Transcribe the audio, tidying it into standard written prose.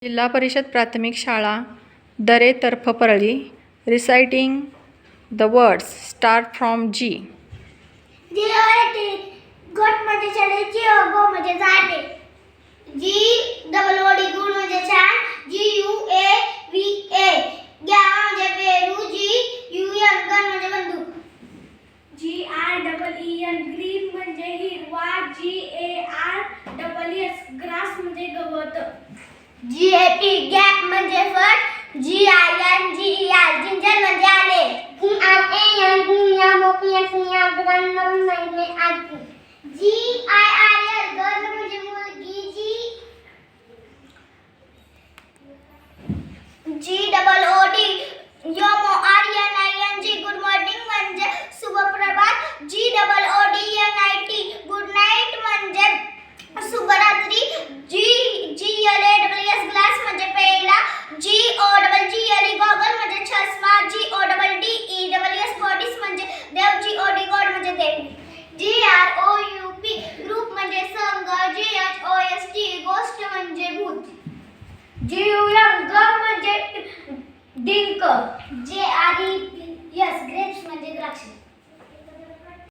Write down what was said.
जिल्हा परिषद प्राथमिक शाळा दरे तर्फ Parli. Reciting the words start from G. Goat म्हणजे चले, जी गो म्हणजे झाडे, जी डबल ओडी गुड म्हणजे छान, जी U A V A guava म्हणजे पेरू, जी यू एन गन म्हणजे बंदूक, G R double E N green म्हणजे हिरवा, G A R double S grass म्हणजे गवत, जी ए पी गॅप म्हणजे फळ, G I N G E R ginger म्हणजे आले, G R A N D M O P S E R grand म्हणजे आजी, G I R L girl म्हणजे मुलगी, G double O D M O R N I N G good morning म्हणजे शुभ प्रभात, G double O D N I T good night म्हणजे शुभरात्री, G G L A double S glass म्हणजे प्यायला, G O double G L E goggle म्हणजे चष्मा, G O double D E double S goddess म्हणजे देव, G O D god म्हणजे देव, G R O U P group म्हणजे संघ, G H O S T ghost म्हणजे भूत, जी यू एम गम म्हणजे डिंक, जे आर ई एस ग्रेप्स म्हणजे द्राक्ष.